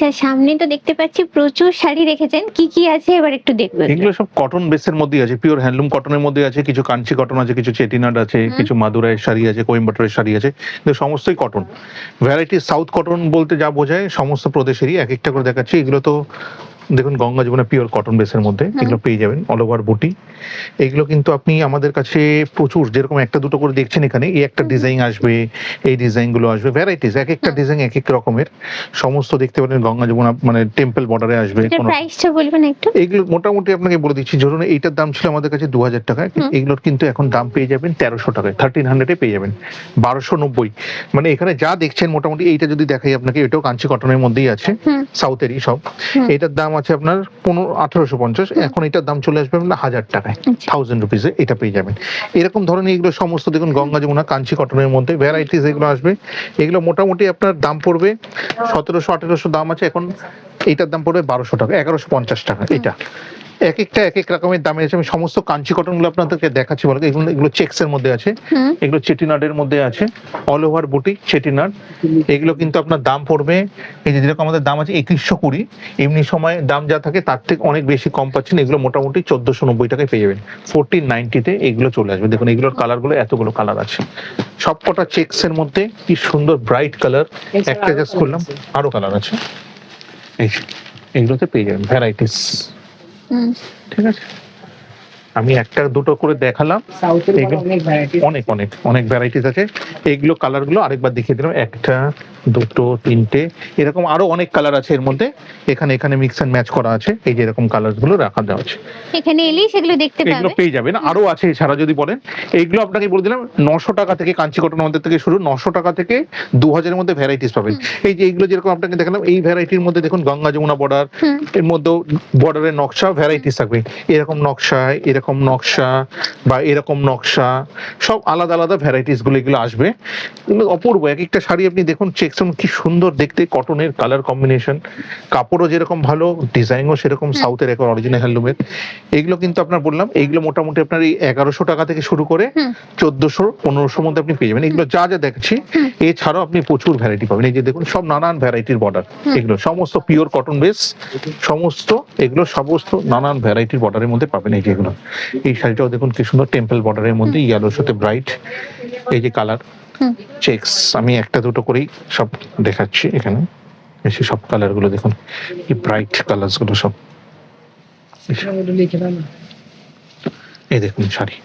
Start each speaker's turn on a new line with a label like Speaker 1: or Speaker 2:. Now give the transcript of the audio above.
Speaker 1: আচ্ছা, সামনে তো দেখতে পাচ্ছি প্রচুর শাড়ি রেখেছেন, কি কি আছে এবার একটু দেখবো।
Speaker 2: এগুলো সব কটন বেসের মধ্যে আছে, পিওর হ্যান্ডলুম কটনের মধ্যে আছে, কিছু কাঞ্চি কটন আছে, কিছু চেটিনাড আছে, কিছু মাদুরাইয়ের শাড়ি আছে, কোয়েম্বাটোরের শাড়ি আছে, কিন্তু সমস্তই কটন। ভ্যারাইটি সাউথ কটন বলতে যা বোঝায় সমস্ত প্রদেশেরই এক একটা করে দেখাচ্ছি। এগুলো তো দেখুন গঙ্গা যমুনা পিওর কটন বেসের মধ্যে এগুলো পেয়ে যাবেন, অল ওভার বুটি। এগুলো কিন্তু আপনি আমাদের কাছে প্রচুর, যেরকম একটা দুটো করে দেখছেন এখানে, এই একটা ডিজাইন আসবে, এই ডিজাইন গুলো আসবে, ভ্যারাইটিস এক একটা ডিজাইন এক এক রকমের সমস্ত দেখতে পারেন। গঙ্গা যমুনা মানে টেম্পল বর্ডারে আসবে।
Speaker 1: এটার প্রাইসটা বলবেন একটু।
Speaker 2: এগুলো মোটামুটি আপনাকে বলে দিচ্ছি, ধরুন এইটার দাম ছিল আমাদের কাছে 2000 টাকা, এগুলোর কিন্তু এখন দাম পেয়ে যাবেন 1300 টাকায়, 1300 পেয়ে যাবেন, 1290। মানে এখানে যা দেখছেন মোটামুটি, এইটা যদি দেখাই আপনাকে, এটাও কাঞ্চি কটনের মধ্যেই আছে, সাউথেরই সব। এটার দাম আছে আপনার 1850, এখন এটার দাম চলে আসবে আপনার 1000 টাকায়, 1000 রুপিসে এটা পেয়ে যাবেন। এরকম ধরনের এগুলো সমস্ত দেখুন গঙ্গা যমুনা কাঞ্চি কটনের মধ্যে ভ্যারাইটিস এগুলো আসবে। এগুলো মোটামুটি আপনার দাম পড়বে 1700-1800 দাম আছে এখন, এইটার দাম পড়বে 1200 টাকা, 1150 টাকা। এটা এক একটা এক এক রকমের দামের আছে। আমি সমস্ত কাঞ্চি কটন গুলো আপনাদেরকে দেখাচ্ছি বলে। এগুলো চেক্স এর মধ্যে আছে, এগুলো চেটিনাডের মধ্যে আছে, অল ওভার বুটি চেটিনাড। এগুলো কিন্তু আপনার দাম পড়বে, এই যে যেরকম আমাদের দাম আছে 2120, এমনি সময় দাম যা থাকে তার থেকে অনেক বেশি কম পাচ্ছেন। এগুলো মোটামুটি 1490 টাকায় পেয়ে যাবেন, 1490 এগুলো চলে আসবে। দেখুন এগুলোর কালার গুলো, এতগুলো কালার আছে, সবকটা চেক্স এর মধ্যে, কি সুন্দর ব্রাইট কালার। একটা জাস্ট করলাম, আরো কালার আছে, এই এগুলোতে পেয়ে যাবেন ভ্যারাইটিস। ঠিক আছে, আমি একটা দুটো করে দেখালাম, অনেক অনেক অনেক ভ্যারাইটিস আছে। এইগুলো কালার গুলো আরেকবার দেখিয়ে দিলাম, একটা দুটো তিনটে, এরকম আরো অনেক কালার আছে এর মধ্যে। এখানে এখানে মিক্স এন্ড ম্যাচ করা আছে, এই যে এরকম কালার গুলো রাখা দেওয়া আছে,
Speaker 1: এখানে এলেই সেগুলো দেখতে পাবেন,
Speaker 2: এগুলো পেয়ে যাবেন। আরো আছে এছাড়া যদি বলেন, এইগুলো আপনাকে বলে দিলাম 900 টাকা থেকে, কাঞ্চি কটন আমাদের থেকে শুরু, 900 টাকা থেকে 2000 এর মধ্যে ভ্যারাইটিস পাবেন। এই যে এইগুলো যেরকম আপনাকে দেখালাম, এই ভ্যারাইটির মধ্যে দেখুন গঙ্গা যমুনা বর্ডার, এর মধ্যে বর্ডারের নকশা ভ্যারাইটিস থাকবে, এরকম নকশা, এরকম নকশা, বা এরকম নকশা, সব আলাদা আলাদা ভ্যারাইটিস গুলো এগুলো আসবে। অপূর্ব এক একটা শাড়ি আপনি দেখুন, চেকসন কি সুন্দর দেখতে, কটনের কালার কম্বিনেশন, কাপড়ও যেরকম ভালো, ডিজাইনও সেরকম সাউথের এক অরিজিনাল হ্যান্ডলুমের। এগুলো কিন্তু আপনার বললাম, এইগুলো মোটামুটি আপনার এই 1100 টাকা থেকে শুরু করে 1400-1500 মধ্যে আপনি পেয়ে যাবেন। এগুলো যা যা দেখছি, এছাড়াও আপনি প্রচুর ভ্যারাইটি পাবেন। এই যে দেখুন সব নানান ভ্যারাইটির বর্ডার, এগুলো সমস্ত পিওর কটন বেস, সমস্ত এগুলো সমস্ত নানান ভ্যারাইটির বর্ডারের মধ্যে পাবেন। এই যেগুলো, এই শাড়িটাও দেখুন কি সুন্দর, টেম্পল বর্ডারের মধ্যে ইয়েলোর সাথে ব্রাইট, এই যে কালার চেক্স। আমি একটা দুটো করেই সব দেখাচ্ছি এখানে, এসে সব কালার গুলো দেখুন, কি ব্রাইট কালার গুলো সব। এই দেখুন শাড়ি,